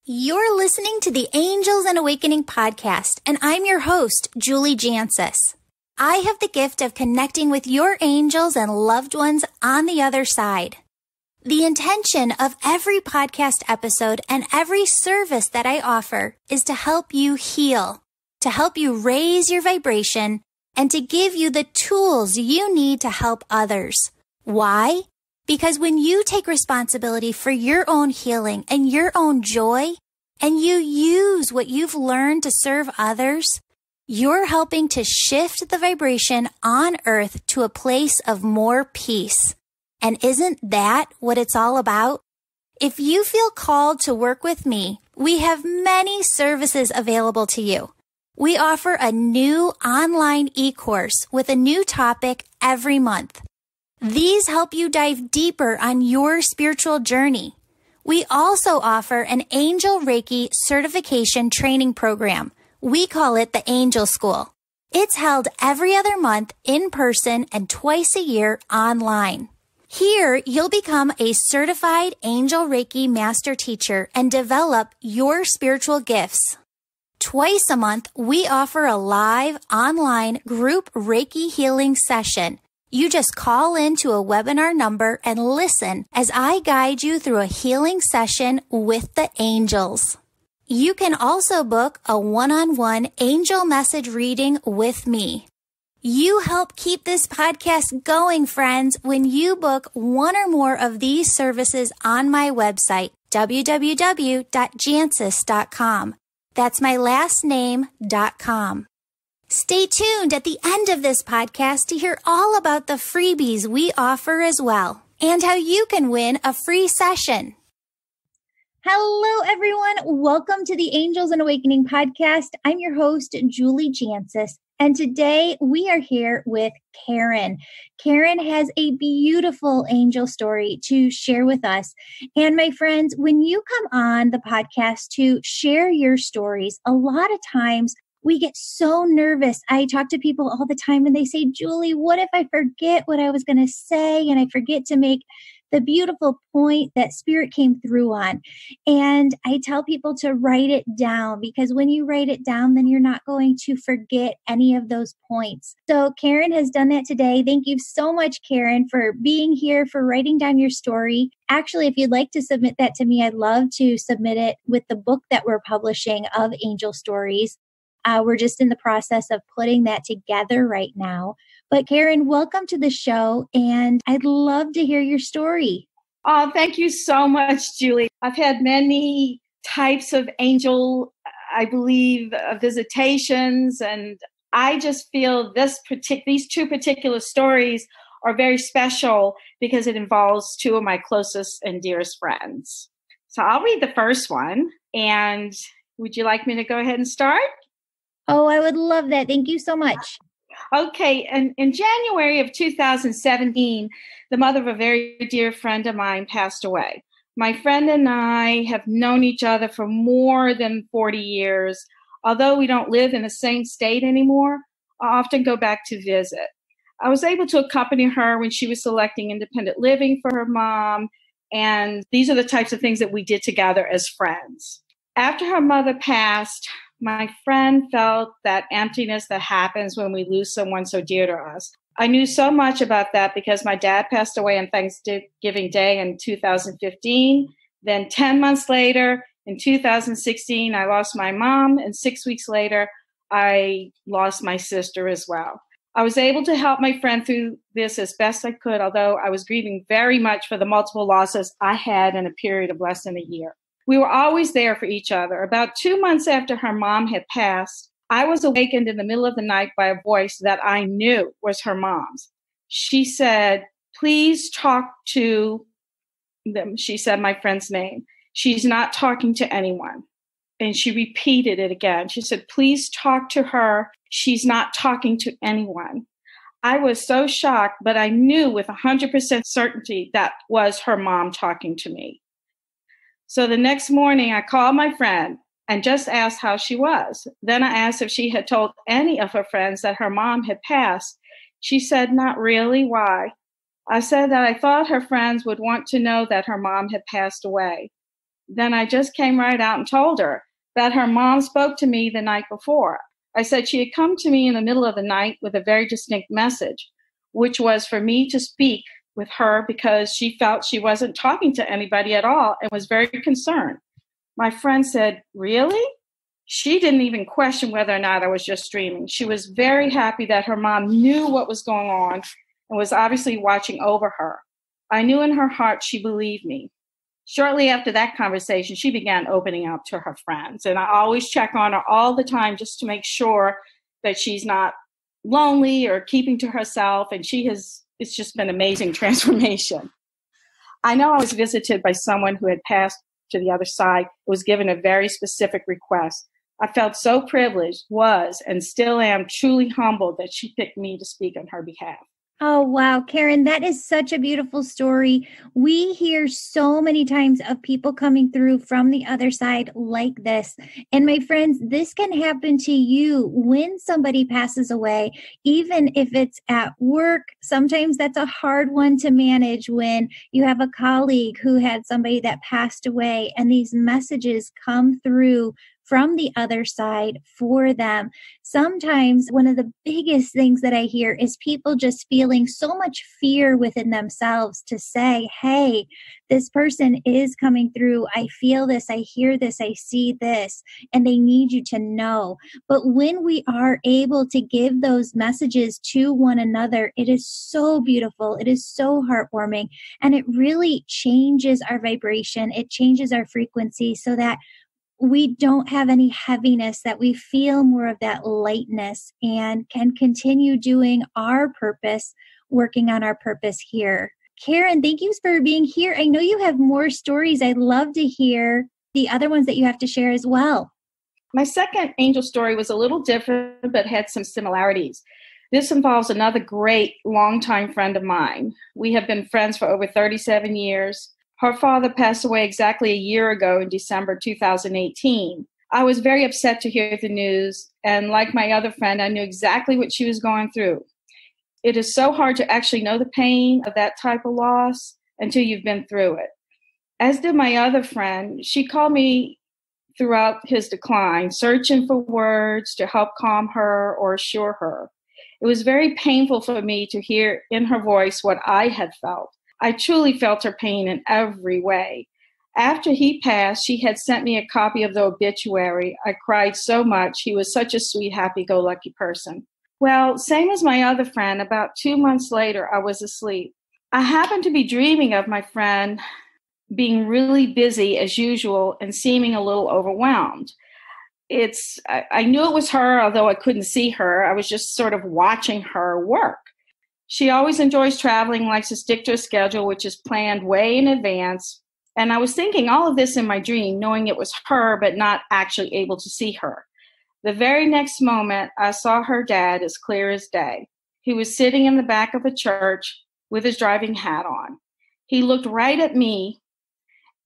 You're listening to the Angels and Awakening podcast, and I'm your host, Julie Jancis. I have the gift of connecting with your angels and loved ones on the other side. The intention of every podcast episode and every service that I offer is to help you heal, to help you raise your vibration, and to give you the tools you need to help others. Why? Because when you take responsibility for your own healing and your own joy, and you use what you've learned to serve others, you're helping to shift the vibration on Earth to a place of more peace. And isn't that what it's all about? If you feel called to work with me, we have many services available to you. We offer a new online e-course with a new topic every month. These help you dive deeper on your spiritual journey. We also offer an Angel Reiki certification training program. We call it the Angel School. It's held every other month in person and twice a year online. Here, you'll become a certified Angel Reiki master teacher and develop your spiritual gifts. Twice a month, we offer a live online group Reiki healing session. You just call into a webinar number and listen as I guide you through a healing session with the angels. You can also book a one-on-one angel message reading with me. You help keep this podcast going, friends, when you book one or more of these services on my website, www.jancis.com. That's my last name.com. Stay tuned at the end of this podcast to hear all about the freebies we offer as well, and how you can win a free session. Hello, everyone. Welcome to the Angels and Awakening podcast. I'm your host, Julie Jancis, and today we are here with Karen. Karen has a beautiful angel story to share with us. And my friends, when you come on the podcast to share your stories, a lot of times we get so nervous. I talk to people all the time and they say, Julie, what if I forget what I was going to say and I forget to make the beautiful point that Spirit came through on? And I tell people to write it down, because when you write it down, then you're not going to forget any of those points. So Karen has done that today. Thank you so much, Karen, for being here, for writing down your story. Actually, if you'd like to submit that to me, I'd love to submit it with the book that we're publishing of angel stories. We're just in the process of putting that together right now. But Karen, welcome to the show, and I'd love to hear your story. Oh, thank you so much, Julie. I've had many types of angel, I believe, visitations, and I just feel these two particular stories are very special because it involves two of my closest and dearest friends. So I'll read the first one, and would you like me to go ahead and start? Oh, I would love that. Thank you so much. Okay. And in January of 2017, the mother of a very dear friend of mine passed away. My friend and I have known each other for more than 40 years. Although we don't live in the same state anymore, I often go back to visit. I was able to accompany her when she was selecting independent living for her mom. And these are the types of things that we did together as friends. After her mother passed, my friend felt that emptiness that happens when we lose someone so dear to us. I knew so much about that because my dad passed away on Thanksgiving Day in 2015. Then 10 months later, in 2016, I lost my mom. And 6 weeks later, I lost my sister as well. I was able to help my friend through this as best I could, although I was grieving very much for the multiple losses I had in a period of less than a year. We were always there for each other. About 2 months after her mom had passed, I was awakened in the middle of the night by a voice that I knew was her mom's. She said, please talk to them. She said my friend's name. She's not talking to anyone. And she repeated it again. She said, please talk to her. She's not talking to anyone. I was so shocked, but I knew with 100% certainty that was her mom talking to me. So the next morning, I called my friend and just asked how she was. Then I asked if she had told any of her friends that her mom had passed. She said, not really. Why? I said that I thought her friends would want to know that her mom had passed away. then I just came right out and told her that her mom spoke to me the night before. I said she had come to me in the middle of the night with a very distinct message, which was for me to speak with her because she felt she wasn't talking to anybody at all and was very concerned. My friend said, "Really?" She didn't even question whether or not I was just dreaming. She was very happy that her mom knew what was going on and was obviously watching over her. I knew in her heart she believed me. Shortly after that conversation, she began opening up to her friends. And I always check on her all the time just to make sure that she's not lonely or keeping to herself. And it's just been amazing transformation. I know I was visited by someone who had passed to the other side, was given a very specific request. I felt so privileged, was, and still am truly humbled that she picked me to speak on her behalf. Oh, wow. Karen, that is such a beautiful story. We hear so many times of people coming through from the other side like this. And my friends, this can happen to you when somebody passes away, even if it's at work. Sometimes that's a hard one to manage when you have a colleague who had somebody that passed away and these messages come through from the other side for them. Sometimes one of the biggest things that I hear is people just feeling so much fear within themselves to say, hey, this person is coming through. I feel this, I hear this, I see this, and they need you to know. But when we are able to give those messages to one another, it is so beautiful. It is so heartwarming, and it really changes our vibration. It changes our frequency so that we don't have any heaviness, that we feel more of that lightness and can continue doing our purpose, working on our purpose here. Karen, thank you for being here. I know you have more stories. I'd love to hear the other ones that you have to share as well. My second angel story was a little different, but had some similarities. This involves another great longtime friend of mine. We have been friends for over 37 years. Her father passed away exactly a year ago in December 2018. I was very upset to hear the news, and like my other friend, I knew exactly what she was going through. It is so hard to actually know the pain of that type of loss until you've been through it. As did my other friend, she called me throughout his decline, searching for words to help calm her or assure her. It was very painful for me to hear in her voice what I had felt. I truly felt her pain in every way. After he passed, she had sent me a copy of the obituary. I cried so much. He was such a sweet, happy-go-lucky person. Well, same as my other friend, about 2 months later, I was asleep. I happened to be dreaming of my friend being really busy as usual and seeming a little overwhelmed. I knew it was her, although I couldn't see her. I was just sort of watching her work. She always enjoys traveling, likes to stick to a schedule, which is planned way in advance. And I was thinking all of this in my dream, knowing it was her, but not actually able to see her. The very next moment, I saw her dad as clear as day. He was sitting in the back of a church with his driving hat on. He looked right at me,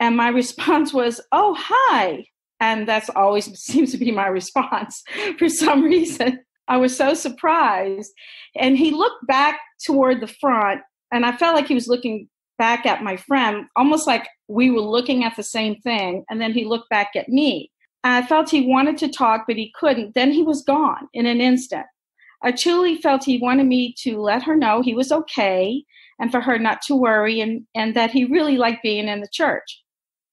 and my response was, "Oh, hi." And that's always seems to be my response for some reason. I was so surprised. And he looked back toward the front, and I felt like he was looking back at my friend, almost like we were looking at the same thing. And then he looked back at me. I felt he wanted to talk, but he couldn't. Then he was gone in an instant. I truly felt he wanted me to let her know he was okay and for her not to worry and that he really liked being in the church.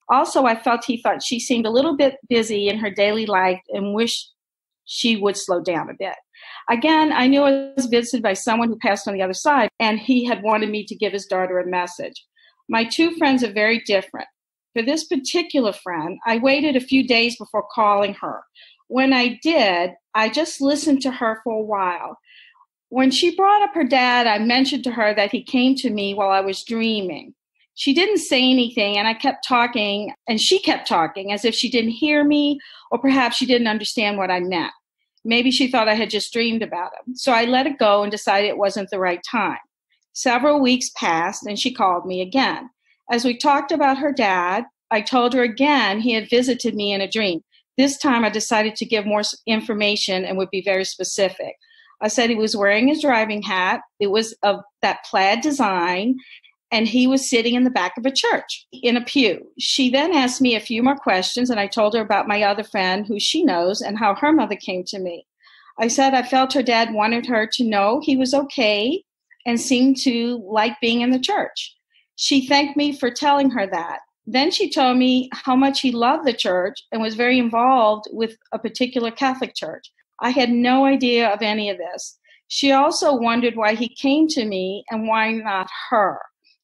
Also, I felt he thought she seemed a little bit busy in her daily life and wished she would slow down a bit. Again, I knew I was visited by someone who passed on the other side, and he had wanted me to give his daughter a message. My two friends are very different. For this particular friend, I waited a few days before calling her. When I did, I just listened to her for a while. When she brought up her dad, I mentioned to her that he came to me while I was dreaming. She didn't say anything, and I kept talking, and she kept talking as if she didn't hear me, or perhaps she didn't understand what I meant. Maybe she thought I had just dreamed about him. So I let it go and decided it wasn't the right time. Several weeks passed, and she called me again. As we talked about her dad, I told her again he had visited me in a dream. This time I decided to give more information and would be very specific. I said he was wearing his driving hat. It was of that plaid design, and he was sitting in the back of a church in a pew. She then asked me a few more questions, and I told her about my other friend who she knows and how her mother came to me. I said I felt her dad wanted her to know he was okay and seemed to like being in the church. She thanked me for telling her that. Then she told me how much he loved the church and was very involved with a particular Catholic church. I had no idea of any of this. She also wondered why he came to me and why not her.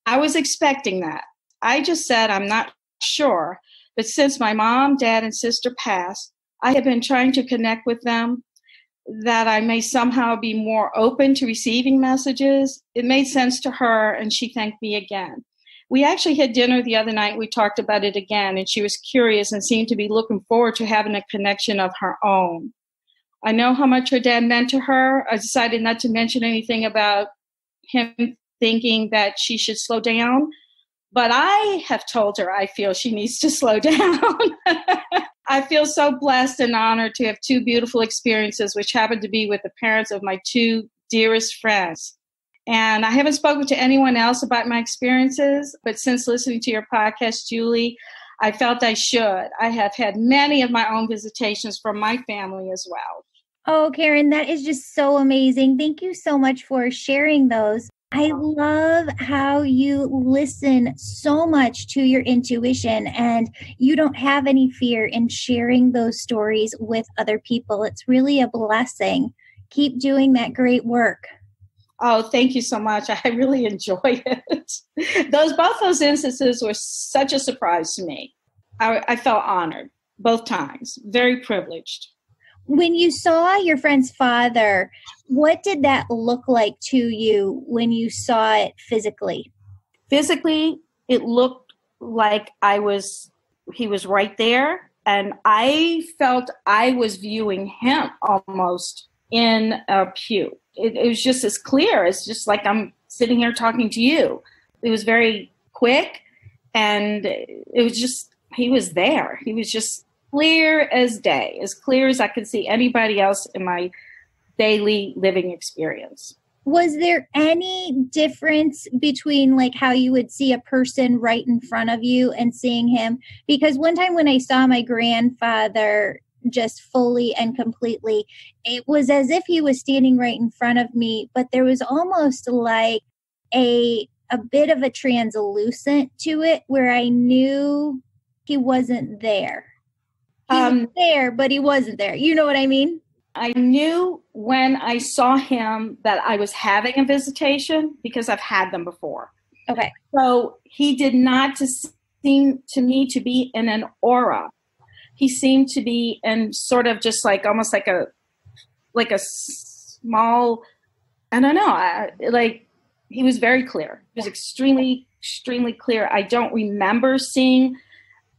I was expecting that. I just said I'm not sure, but since my mom, dad, and sister passed, I have been trying to connect with them, that I may somehow be more open to receiving messages. It made sense to her, and she thanked me again. We actually had dinner the other night. We talked about it again, and she was curious and seemed to be looking forward to having a connection of her own. I know how much her dad meant to her. I decided not to mention anything about him thinking that she should slow down, but I have told her I feel she needs to slow down. I feel so blessed and honored to have two beautiful experiences, which happened to be with the parents of my two dearest friends. And I haven't spoken to anyone else about my experiences, but since listening to your podcast, Julie, I felt I should. I have had many of my own visitations from my family as well. Oh, Karen, that is just so amazing. Thank you so much for sharing those. I love how you listen so much to your intuition and you don't have any fear in sharing those stories with other people. It's really a blessing. Keep doing that great work. Oh, thank you so much. I really enjoy it. Both those instances were such a surprise to me. I felt honored both times, very privileged. When you saw your friend's father, what did that look like to you when you saw it physically? Physically, it looked like he was right there. And I felt I was viewing him almost in a pew. It was just as clear. It's just like I'm sitting here talking to you. It was very quick. And it was just, he was there. He was just clear as day, as clear as I could see anybody else in my daily living experience. Was there any difference between like how you would see a person right in front of you and seeing him? Because one time when I saw my grandfather just fully and completely, it was as if he was standing right in front of me, but there was almost like a bit of a translucent to it where I knew he wasn't there. He was there, but he wasn't there. You know what I mean? I knew when I saw him that I was having a visitation because I've had them before. Okay. So he did not seem to me to be in an aura. He seemed to be in sort of just like almost like a small, I don't know, he was very clear. He was extremely, extremely clear. I don't remember seeing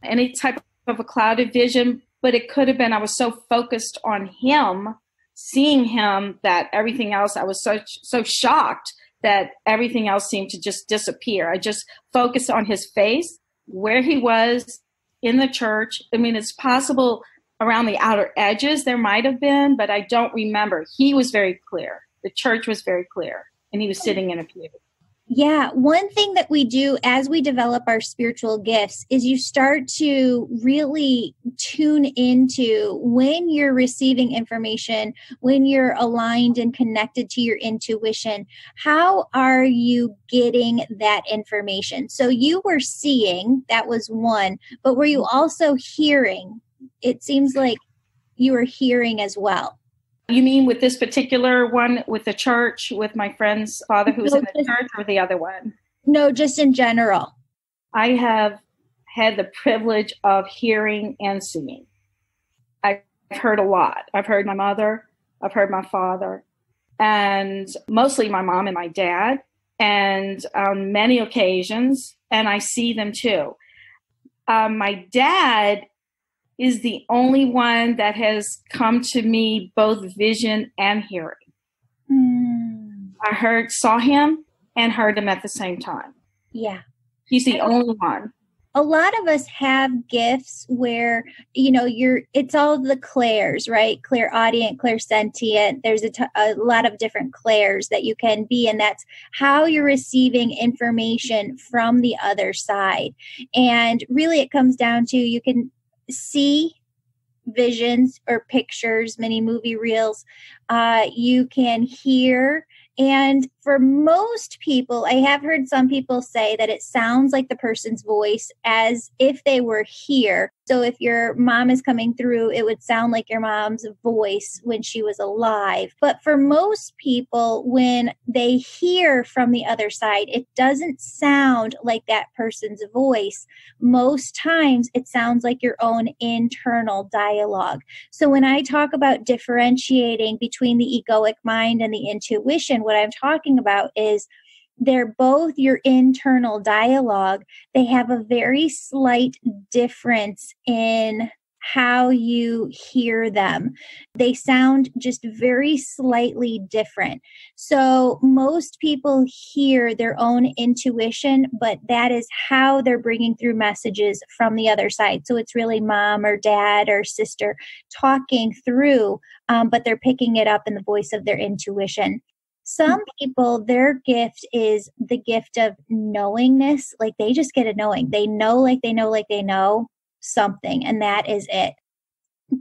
any type of a clouded vision, but it could have been I was so focused on him, seeing him, that everything else, I was so shocked that everything else seemed to just disappear. I just focused on his face, where he was in the church. I mean, it's possible around the outer edges there might have been, but I don't remember. He was very clear. The church was very clear, and he was sitting in a pew. Yeah. One thing that we do as we develop our spiritual gifts is you start to really tune into when you're receiving information, when you're aligned and connected to your intuition. How are you getting that information? So you were seeing, that was one, but were you also hearing? It seems like you were hearing as well. You mean with this particular one, with the church, with my friend's father who's in the church, or the other one? No, just in general. I have had the privilege of hearing and seeing. I've heard a lot. I've heard my mother, I've heard my father, and mostly my mom and my dad, and on many occasions, and I see them too. My dad is the only one that has come to me both vision and hearing. I saw him and heard him at the same time. Yeah. He's the only one. a lot of us have gifts where, it's all the clairs, right? Clairaudient, clairsentient. There's a lot of different clairs that you can be, and that's how you're receiving information from the other side. And really it comes down to, you can see visions or pictures, mini movie reels. You can hear. And for most people, I have heard some people say that it sounds like the person's voice as if they were here. So if your mom is coming through, it would sound like your mom's voice when she was alive. But for most people, when they hear from the other side, it doesn't sound like that person's voice. Most times it sounds like your own internal dialogue. So when I talk about differentiating between the egoic mind and the intuition, what I'm talking about is they're both your internal dialogue. They have a very slight difference in how you hear them. They sound just very slightly different. So most people hear their own intuition, but that is how they're bringing through messages from the other side. So it's really mom or dad or sister talking through, but they're picking it up in the voice of their intuition. Some people, their gift is the gift of knowingness. Like they just get a knowing. They know, like they know something, and that is it.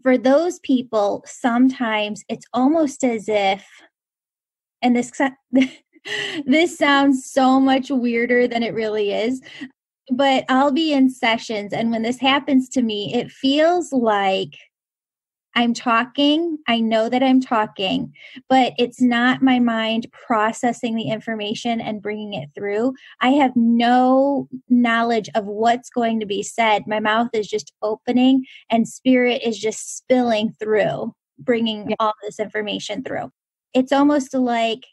For those people, sometimes it's almost as if, and this sounds so much weirder than it really is, but I'll be in sessions, and when this happens to me, it feels like I'm talking. I know that I'm talking, but it's not my mind processing the information and bringing it through. I have no knowledge of what's going to be said. My mouth is just opening and spirit is just spilling through, bringing all this information through. It's almost like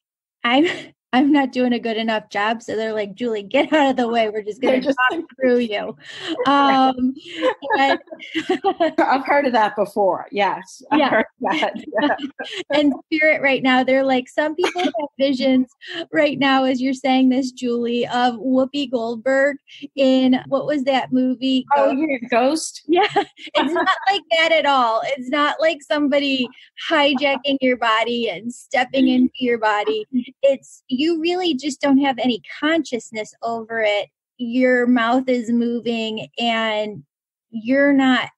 I'm not doing a good enough job. So they're like, Julie, get out of the way. We're just going to talk through you. I've heard of that before. Yes. I've heard that. Yeah. And spirit right now, they're like, some people have visions right now, as you're saying this, Julie, of Whoopi Goldberg in, what was that movie? Ghost. Yeah. It's not like that at all. It's not like somebody hijacking your body and stepping into your body. It's, you really just don't have any consciousness over it. Your mouth is moving and you're not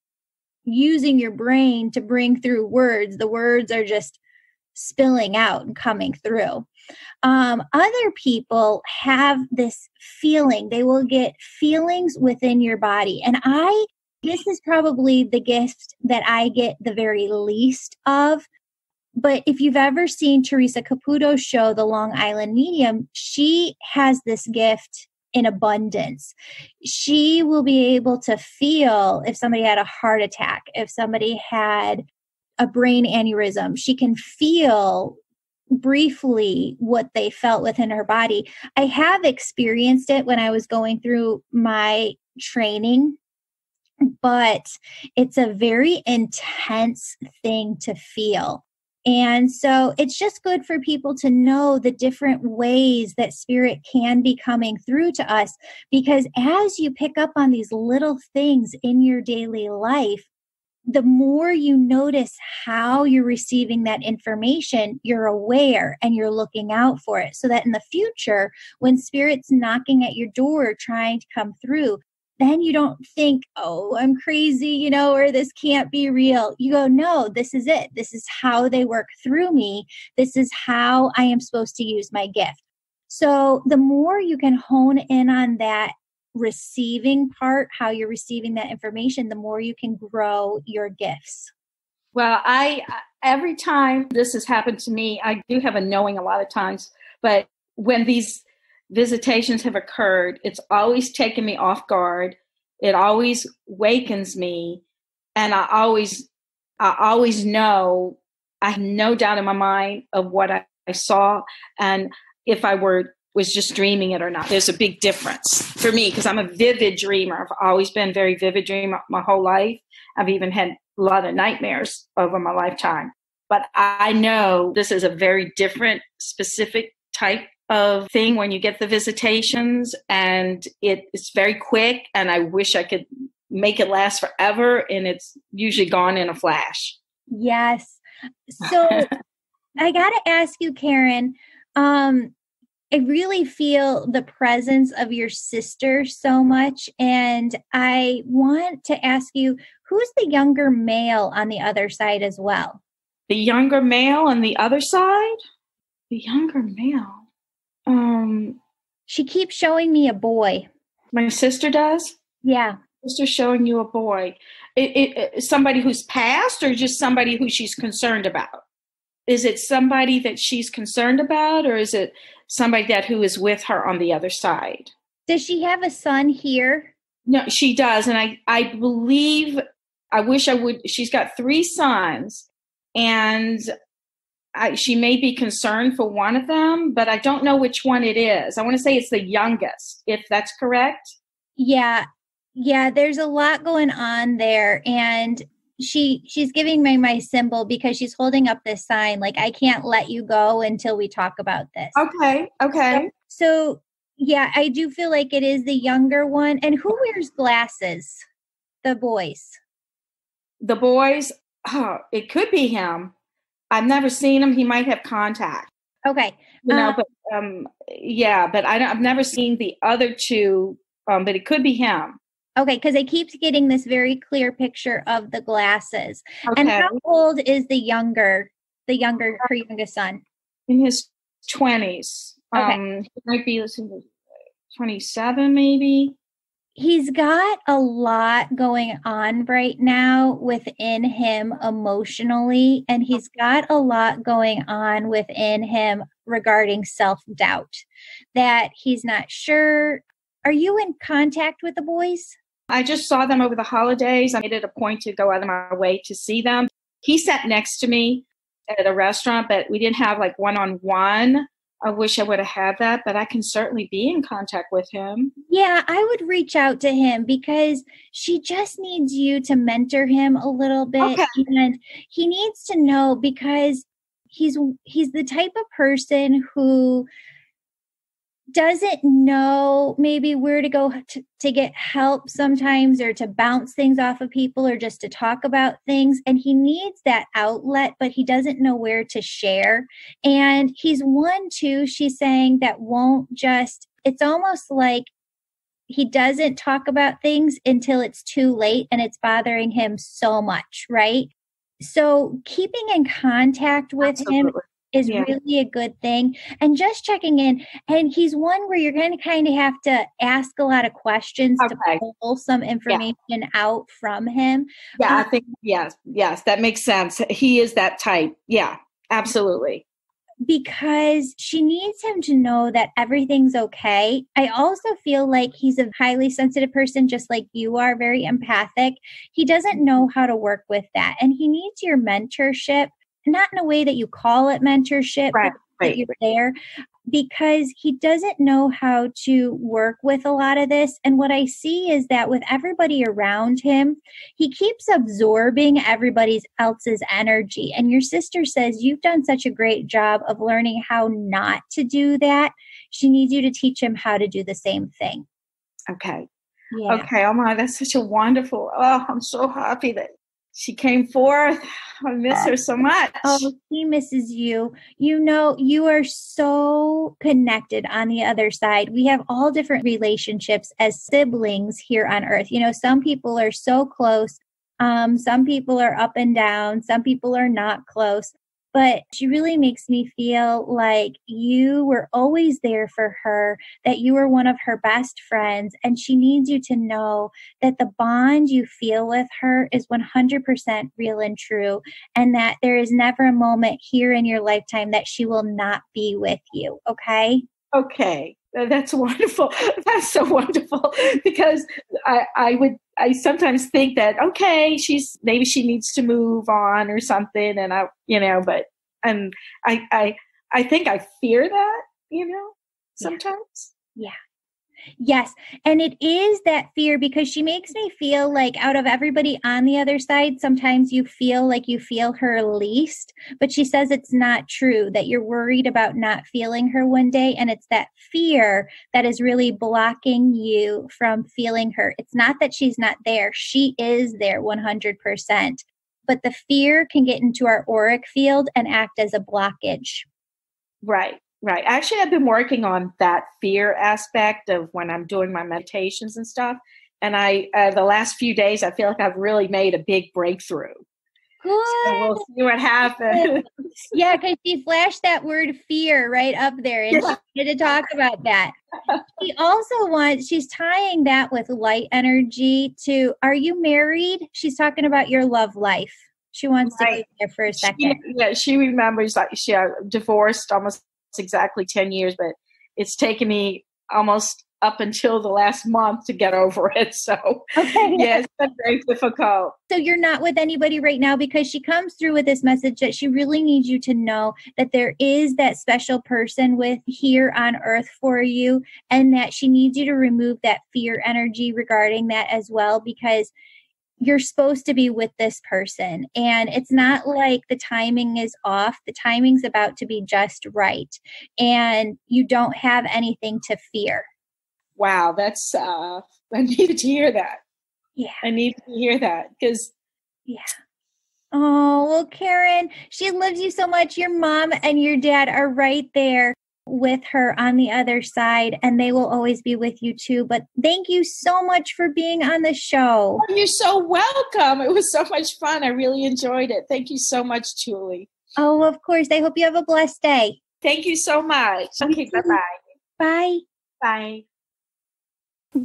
using your brain to bring through words. The words are just spilling out and coming through. Other people have this feeling. They will get feelings within your body. And this is probably the gift that I get the very least of. But if you've ever seen Teresa Caputo's show, The Long Island Medium, she has this gift in abundance. She will be able to feel if somebody had a heart attack, if somebody had a brain aneurysm. She can feel briefly what they felt within her body. I have experienced it when I was going through my training, but it's a very intense thing to feel. And so it's just good for people to know the different ways that spirit can be coming through to us, because as you pick up on these little things in your daily life, the more you notice how you're receiving that information, you're aware and you're looking out for it, so that in the future, when spirit's knocking at your door trying to come through, then you don't think, oh, I'm crazy, or this can't be real. You go, no, this is it. This is how they work through me. This is how I am supposed to use my gift. So the more you can hone in on that receiving part, how you're receiving that information, the more you can grow your gifts. Well, every time this has happened to me, I do have a knowing a lot of times, but when these visitations have occurred, it's always taken me off guard. It always wakens me. And I always know, I have no doubt in my mind of what I saw. And if I was just dreaming it or not. There's a big difference for me because I'm a vivid dreamer. I've always been a very vivid dreamer my whole life. I've even had a lot of nightmares over my lifetime. But I know this is a very different, specific type of thing when you get the visitations, and it's very quick, and I wish I could make it last forever, and it's usually gone in a flash. Yes. So I got to ask you, Karen, I really feel the presence of your sister so much. And I want to ask you, who's the younger male on the other side as well? The younger male on the other side? The younger male. She keeps showing me a boy. My sister does? Yeah. Sister showing you a boy. Somebody who's passed, or just somebody who she's concerned about? Is it somebody that she's concerned about, or is it somebody who is with her on the other side? Does she have a son here? No, she does. And I believe, I wish I would, she's got 3 sons, and she may be concerned for one of them, but I don't know which one it is. I want to say it's the youngest, if that's correct. Yeah. Yeah, there's a lot going on there. And she's giving me my symbol because she's holding up this sign, like, I can't let you go until we talk about this. Okay. So yeah, I do feel like it is the younger one. And who wears glasses? The boys. The boys, it could be him. I've never seen him. He might have contact. Okay. But I've never seen the other 2, but it could be him. Okay, because I keep getting this very clear picture of the glasses. Okay. And how old is her youngest son? In his 20s. Okay. He might be 27, maybe. He's got a lot going on right now within him emotionally, and he's got a lot going on within him regarding self-doubt, that he's not sure. Are you in contact with the boys? I just saw them over the holidays. I made it a point to go out of my way to see them. He sat next to me at a restaurant, but we didn't have like one-on-one. I wish I would have had that, but I can certainly be in contact with him. Yeah, I would reach out to him because she just needs you to mentor him a little bit. Okay. And he needs to know, because he's the type of person who doesn't know maybe where to go to get help sometimes, or to bounce things off of people, or just to talk about things. And he needs that outlet, but he doesn't know where to share. And he's one too, she's saying, that won't just, it's almost like he doesn't talk about things until it's too late and it's bothering him so much, right? So keeping in contact with him is really a good thing. And just checking in. And he's one where you're going to kind of have to ask a lot of questions to pull some information out from him. Yeah, I think, yes, that makes sense. He is that type. Yeah, absolutely. Because she needs him to know that everything's okay. I also feel like he's a highly sensitive person, just like you are, very empathic. He doesn't know how to work with that. And he needs your mentorship. Not in a way that you call it mentorship, but that you're there, because he doesn't know how to work with a lot of this. And what I see is that with everybody around him, he keeps absorbing everybody else's energy. And your sister says, you've done such a great job of learning how not to do that. She needs you to teach him how to do the same thing. Okay. Yeah. Okay. Oh my, that's such a wonderful, I'm so happy that she came forth. I miss her so much. Oh, he misses you. You know, you are so connected on the other side. We have all different relationships as siblings here on Earth. You know, some people are so close. Some people are up and down. Some people are not close. But she really makes me feel like you were always there for her, that you were one of her best friends, and she needs you to know that the bond you feel with her is 100% real and true, and that there is never a moment here in your lifetime that she will not be with you, okay? Okay. That's wonderful. That's so wonderful, because I sometimes think that, okay, maybe she needs to move on or something. And but I think I fear that, sometimes. Yeah. Yes. And it is that fear because she makes me feel like out of everybody on the other side, sometimes you feel like you feel her least, but she says it's not true, that you're worried about not feeling her one day. And it's that fear that is really blocking you from feeling her. It's not that she's not there. She is there 100%. But the fear can get into our auric field and act as a blockage. Right. Right. Actually, I've been working on that fear aspect of when I'm doing my meditations and stuff. And the last few days, I feel like I've really made a big breakthrough. Good. So we'll see what happens. Yeah, because she flashed that word fear right up there and she wanted to talk about that. She also she's tying that with light energy to, are you married? She's talking about your love life. She wants to be there for a second. She remembers like she divorced almost exactly 10 years, but it's taken me almost up until the last month to get over it. So it's been very difficult. So you're not with anybody right now because she comes through with this message that she really needs you to know that there is that special person with here on earth for you, and that she needs you to remove that fear energy regarding that as well, because you're supposed to be with this person. And it's not like the timing is off. The timing's about to be just right. And you don't have anything to fear. Wow. That's, I needed to hear that. Yeah. I need to hear that because. Yeah. Oh, well, Karen, she loves you so much. Your mom and your dad are right there with her on the other side, and they will always be with you too. But thank you so much for being on the show. Oh, you're so welcome. It was so much fun. I really enjoyed it. Thank you so much, Julie. Oh, of course. I hope you have a blessed day. Thank you so much. Okay, bye-bye. Bye. Bye.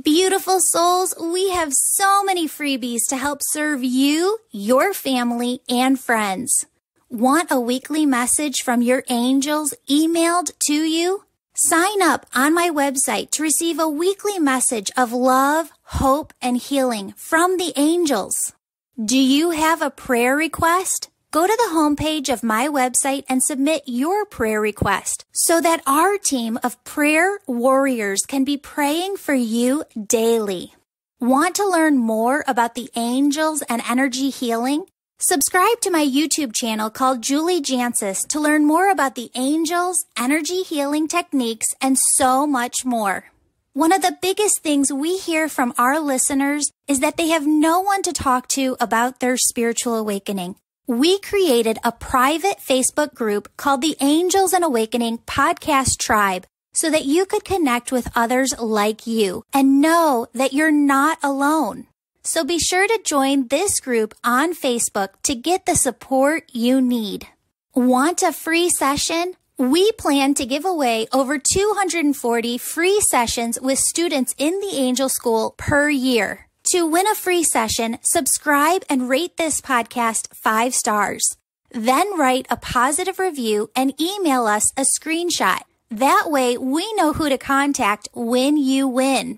Beautiful souls, we have so many freebies to help serve you, your family, and friends. Want a weekly message from your angels emailed to you? Sign up on my website to receive a weekly message of love, hope, and healing from the angels. Do you have a prayer request? Go to the homepage of my website and submit your prayer request so that our team of prayer warriors can be praying for you daily. Want to learn more about the angels and energy healing? Subscribe to my YouTube channel called Julie Jancis to learn more about the angels, energy healing techniques, and so much more. One of the biggest things we hear from our listeners is that they have no one to talk to about their spiritual awakening. We created a private Facebook group called the Angels and Awakening Podcast Tribe so that you could connect with others like you and know that you're not alone. So be sure to join this group on Facebook to get the support you need. Want a free session? We plan to give away over 240 free sessions with students in the Angel School per year. To win a free session, subscribe and rate this podcast 5 stars. Then write a positive review and email us a screenshot. That way we know who to contact when you win.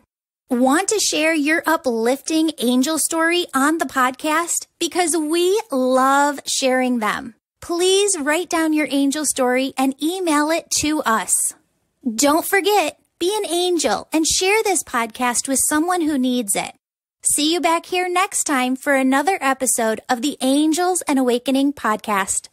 Want to share your uplifting angel story on the podcast? Because we love sharing them. Please write down your angel story and email it to us. Don't forget, be an angel and share this podcast with someone who needs it. See you back here next time for another episode of the Angels and Awakening podcast.